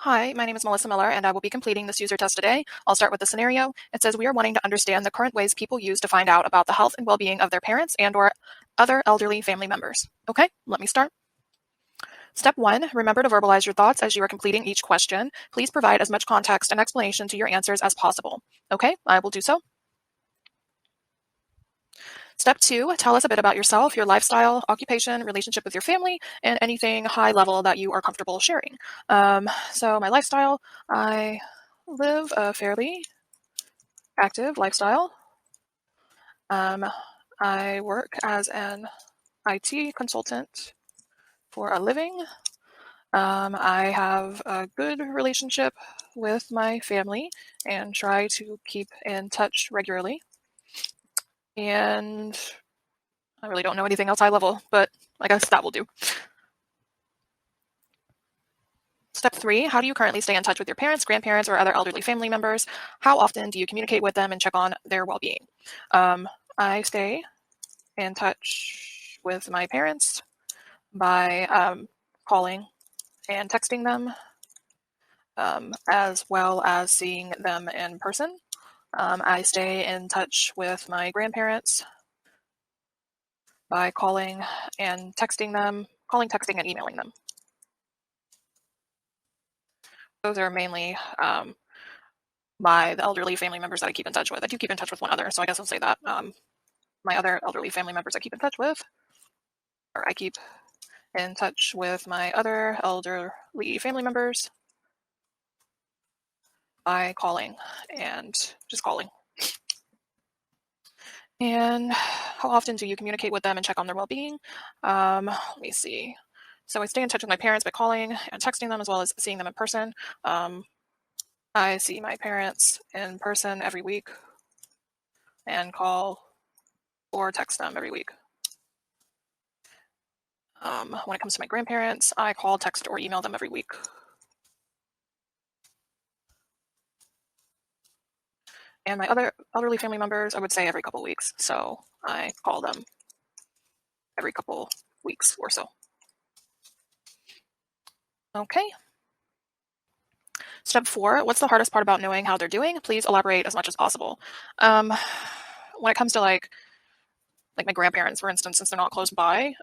Hi, my name is Melissa Miller, and I will be completing this user test today. I'll start with the scenario. It says we are wanting to understand the current ways people use to find out about the health and well-being of their parents and/or other elderly family members. Okay, let me start. Step 1, remember to verbalize your thoughts as you are completing each question. Please provide as much context and explanation to your answers as possible. Okay, I will do so. Step 2, tell us a bit about yourself, your lifestyle, occupation, relationship with your family, and anything high level that you are comfortable sharing. So my lifestyle, I live a fairly active lifestyle. Um, I work as an IT consultant for a living. I have a good relationship with my family and try to keep in touch regularly. And I really don't know anything else high level, but I guess that will do. Step 3, how do you currently stay in touch with your parents, grandparents, or other elderly family members? How often do you communicate with them and check on their well-being? I stay in touch with my parents by calling and texting them, as well as seeing them in person. I stay in touch with my grandparents by calling and texting them, texting, and emailing them. Those are mainly the elderly family members that I keep in touch with. I do keep in touch with one other, so I guess I'll say that. My other elderly family members I keep in touch with, or I keep in touch with my other elderly family members by calling and just calling. And how often do you communicate with them and check on their well-being? Let me see. So I stay in touch with my parents by calling and texting them, as well as seeing them in person. I see my parents in person every week and call or text them every week. When it comes to my grandparents, I call, text, or email them every week. And my other elderly family members, I would say every couple weeks. So I call them every couple weeks or so. Okay. Step 4, what's the hardest part about knowing how they're doing? Please elaborate as much as possible. When it comes to like my grandparents, for instance, since they're not close by,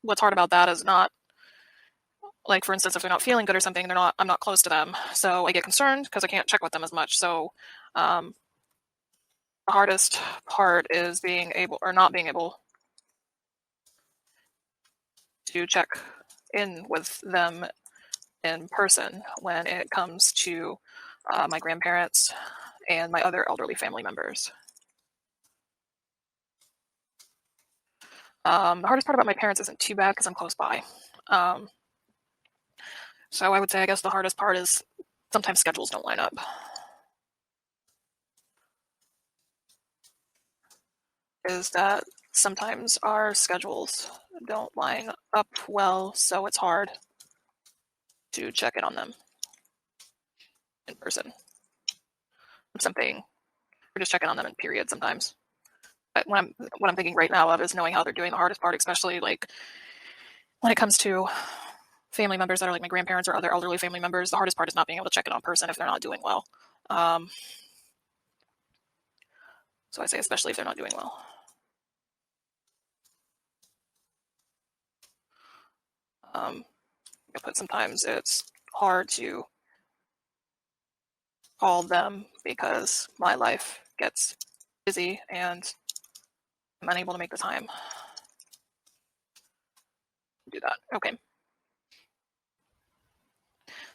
what's hard about that is not, like, for instance, if they're not feeling good or something, I'm not close to them. So I get concerned because I can't check with them as much. So the hardest part is being able or not being able to check in with them in person when it comes to my grandparents and my other elderly family members. The hardest part about my parents isn't too bad because I'm close by. So I would say, I guess the hardest part is sometimes schedules don't line up. Is that sometimes our schedules don't line up well, so it's hard to check in on them in person. Something, or just checking on them in period sometimes. But what I'm thinking right now of is knowing how they're doing. The hardest part, especially like when it comes to family members that are like my grandparents or other elderly family members, the hardest part is not being able to check in on person if they're not doing well. So I say especially if they're not doing well. But sometimes it's hard to call them because my life gets busy and I'm unable to make the time to do that. Okay.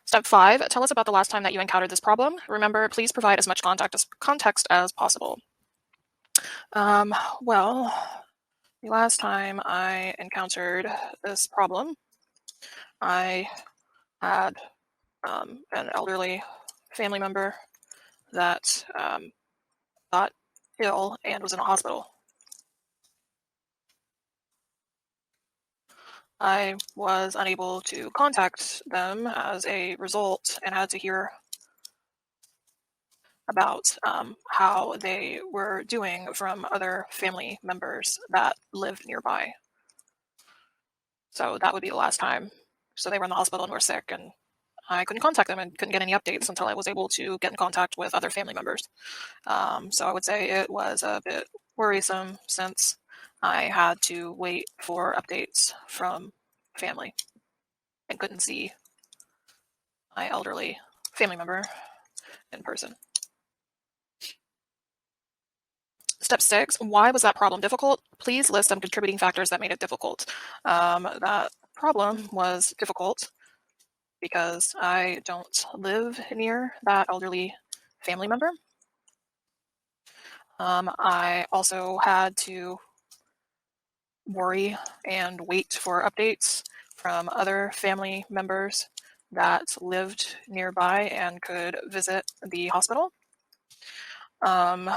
Step 5, tell us about the last time that you encountered this problem. Remember, please provide as much context as possible. Well, the last time I encountered this problem, I had an elderly family member that got ill and was in a hospital. I was unable to contact them as a result and had to hear about how they were doing from other family members that lived nearby. So that would be the last time. So they were in the hospital and were sick, and I couldn't contact them and couldn't get any updates until I was able to get in contact with other family members. So I would say it was a bit worrisome since I had to wait for updates from family and couldn't see my elderly family member in person. Step 6, why was that problem difficult? Please list some contributing factors that made it difficult. That problem was difficult because I don't live near that elderly family member. I also had to worry and wait for updates from other family members that lived nearby and could visit the hospital. Um,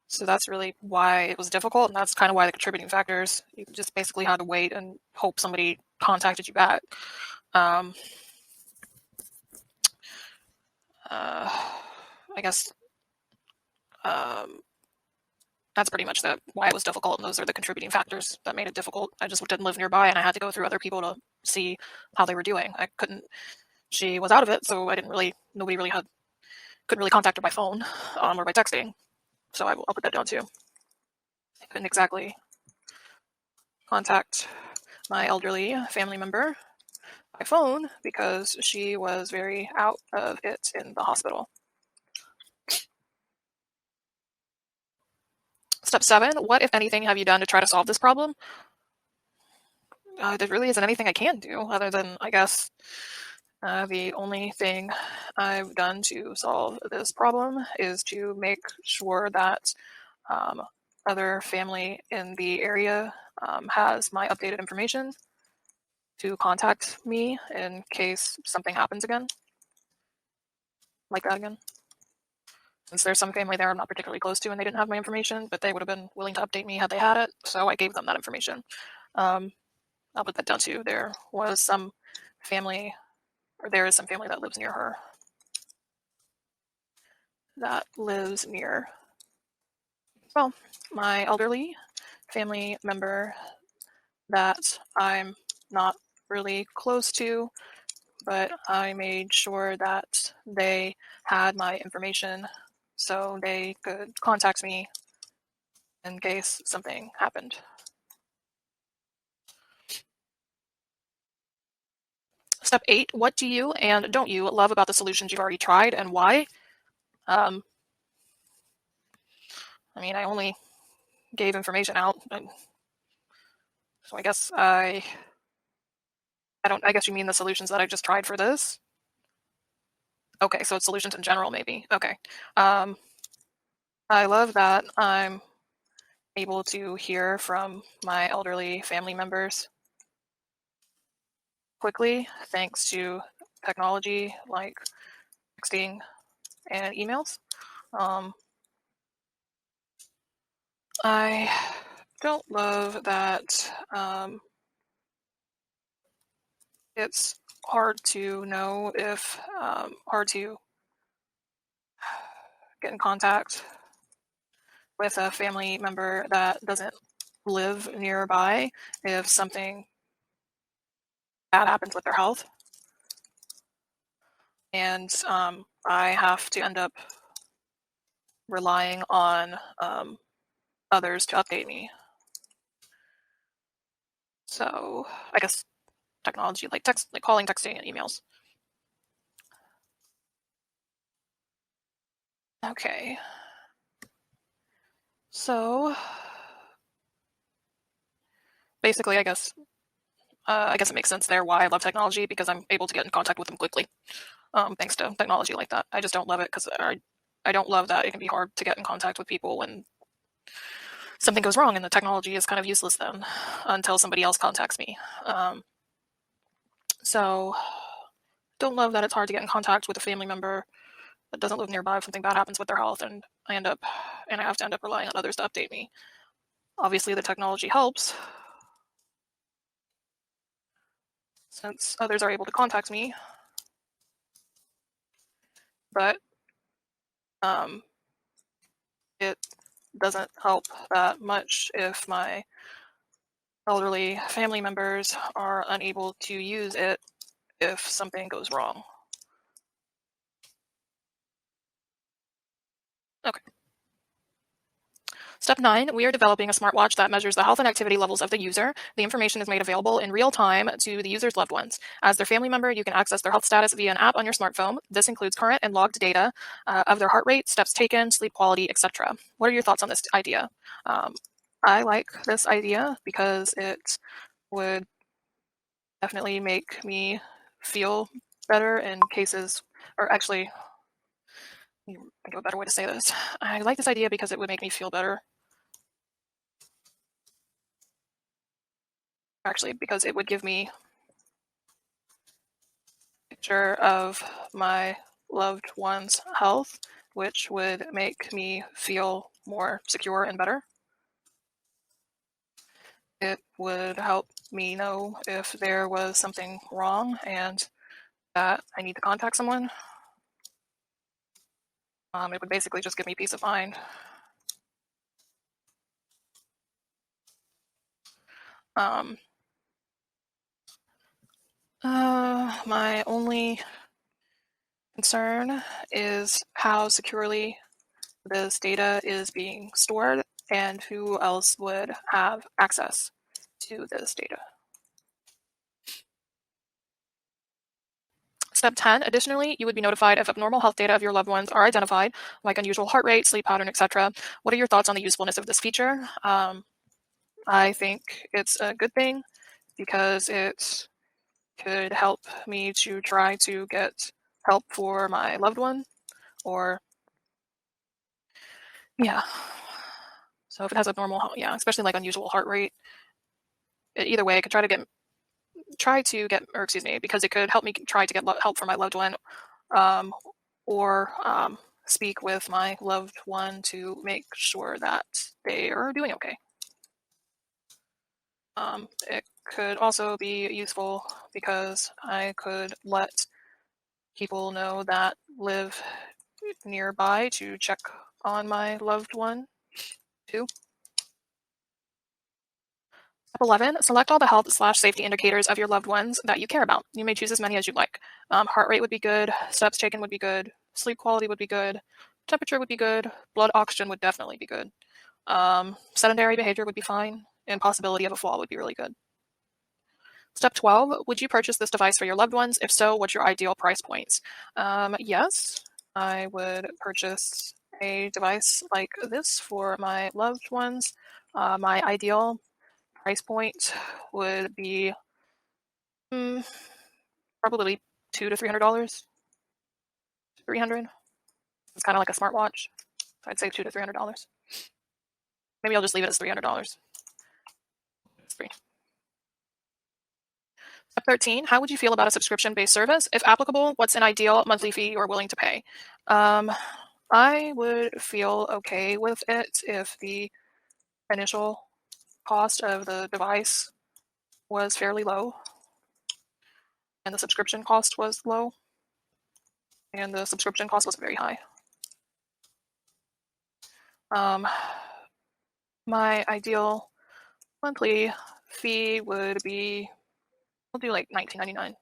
so that's really why it was difficult, and that's kind of why the contributing factors, you just basically had to wait and hope somebody contacted you back. Um, I guess that's pretty much why it was difficult, and those are the contributing factors that made it difficult. I just didn't live nearby, and I had to go through other people to see how they were doing. I couldn't. She was out of it, so nobody really couldn't really contact her by phone or by texting. So I'll put that down too. I couldn't exactly contact my elderly family member by phone because she was very out of it in the hospital. Step 7, what, if anything, have you done to try to solve this problem? There really isn't anything I can do other than, I guess, the only thing I've done to solve this problem is to make sure that um, other family in the area has my updated information to contact me in case something happens again, like that again. Since there's some family there I'm not particularly close to and they didn't have my information, but they would have been willing to update me had they had it, so I gave them that information. I'll put that down too. There was some family, or there is some family that lives near her. That lives near, well, my elderly family member that I'm not really close to, but I made sure that they had my information so they could contact me in case something happened. Step 8, what do you and don't you love about the solutions you've already tried and why? Um, I only gave information out, so I guess you mean the solutions that I just tried for this? Okay, so it's solutions in general, maybe. Okay. Um, I love that I'm able to hear from my elderly family members quickly thanks to technology like texting and emails. Um, I don't love that it's hard to know if, hard to get in contact with a family member that doesn't live nearby if something bad happens with their health. And I have to end up relying on others to update me. So I guess technology like calling, texting, and emails. Okay. So basically, I guess it makes sense there why I love technology, because I'm able to get in contact with them quickly, thanks to technology like that. I just don't love it because I don't love that it can be hard to get in contact with people when something goes wrong, and the technology is kind of useless then until somebody else contacts me. So don't love that it's hard to get in contact with a family member that doesn't live nearby if something bad happens with their health, and I have to end up relying on others to update me. Obviously, the technology helps since others are able to contact me, but um, it doesn't help that much if my elderly family members are unable to use it if something goes wrong. Okay. Step 9, we are developing a smartwatch that measures the health and activity levels of the user. The information is made available in real time to the user's loved ones. As their family member, you can access their health status via an app on your smartphone. This includes current and logged data of their heart rate, steps taken, sleep quality, etc. What are your thoughts on this idea? Um, I like this idea because it would definitely make me feel better in cases, or actually, think of a better way to say this. I like this idea because it would make me feel better. Actually, because it would give me a picture of my loved one's health, which would make me feel more secure and better. It would help me know if there was something wrong and that I need to contact someone. It would basically just give me peace of mind. Um, my only concern is how securely this data is being stored and who else would have access to this data. Step 10, additionally, you would be notified if abnormal health data of your loved ones are identified, like unusual heart rate, sleep pattern, etc. What are your thoughts on the usefulness of this feature? I think it's a good thing because it could help me to try to get help for my loved one, or yeah. So if it has abnormal, yeah, especially like unusual heart rate, either way, I could because it could help me try to get help for my loved one, um, or speak with my loved one to make sure that they are doing okay. It could also be useful because I could let people know that live nearby to check on my loved one too. Step 11, select all the health/safety indicators of your loved ones that you care about. You may choose as many as you'd like. Heart rate would be good, steps taken would be good, sleep quality would be good, temperature would be good, blood oxygen would definitely be good. Sedentary behavior would be fine, and possibility of a fall would be really good. Step 12, would you purchase this device for your loved ones? If so, what's your ideal price points? Yes, I would purchase a device like this for my loved ones. My ideal price point would be mm, probably $200 to $300. 300. It's kind of like a smartwatch. So I'd say $200 to $300. Maybe I'll just leave it as $300. It's free. Step 13, how would you feel about a subscription-based service? If applicable, what's an ideal monthly fee you're willing to pay? I would feel okay with it if the initial cost of the device was fairly low and the subscription cost was low, and the subscription cost was very high. My ideal monthly fee would be, we'll do like $19.99.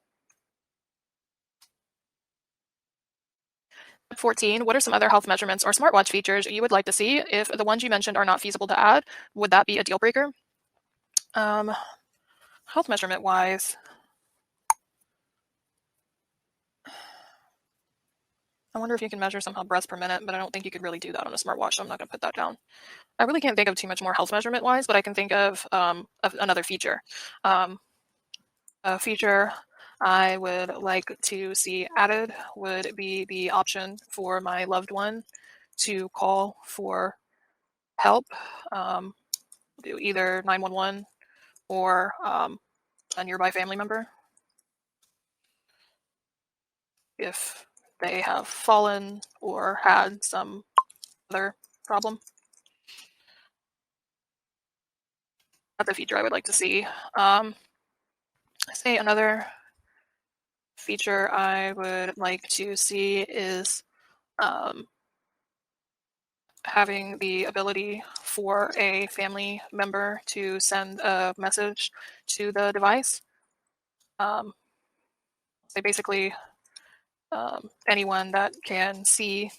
14, what are some other health measurements or smartwatch features you would like to see? If the ones you mentioned are not feasible to add, would that be a deal breaker? Health measurement wise, I wonder if you can measure somehow breaths per minute, but I don't think you could really do that on a smartwatch, so I'm not going to put that down. I really can't think of too much more health measurement wise, but I can think of another feature. A feature I would like to see added would be the option for my loved one to call for help, do either 911 or a nearby family member if they have fallen or had some other problem. That's a feature I would like to see. Say another feature I would like to see is having the ability for a family member to send a message to the device. So basically, anyone that can see,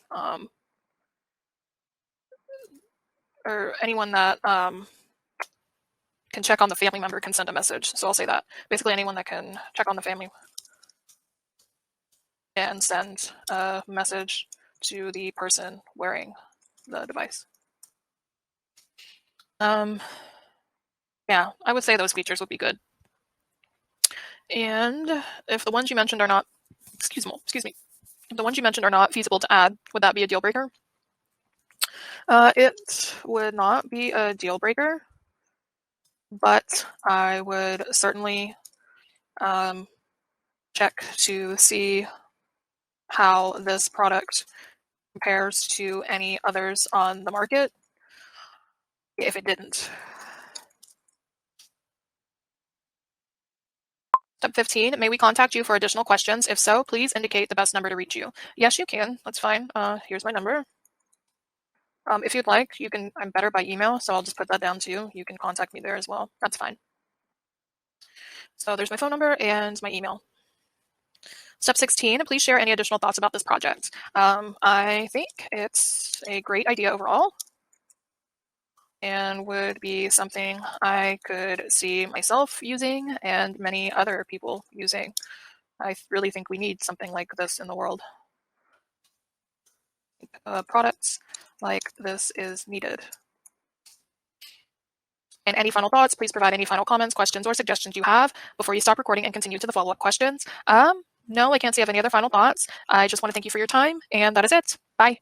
or anyone that can check on the family member can send a message. So I'll say that. Basically, anyone that can check on the family and send a message to the person wearing the device. Yeah, I would say those features would be good. And if the ones you mentioned are not, excuse me, if the ones you mentioned are not feasible to add, would that be a deal breaker? It would not be a deal breaker, but I would certainly check to see how this product compares to any others on the market if it didn't. Step 15, may we contact you for additional questions? If so, please indicate the best number to reach you. Yes, you can. That's fine. Here's my number. If you'd like, you can. I'm better by email, so I'll just put that down too. You can contact me there as well. That's fine. So there's my phone number and my email. Step 16, please share any additional thoughts about this project. I think it's a great idea overall and would be something I could see myself using and many other people using. I really think we need something like this in the world. Products like this is needed. And any final thoughts, please provide any final comments, questions, or suggestions you have before you stop recording and continue to the follow-up questions. No, I can't say I have any other final thoughts. I just want to thank you for your time, and that is it. Bye.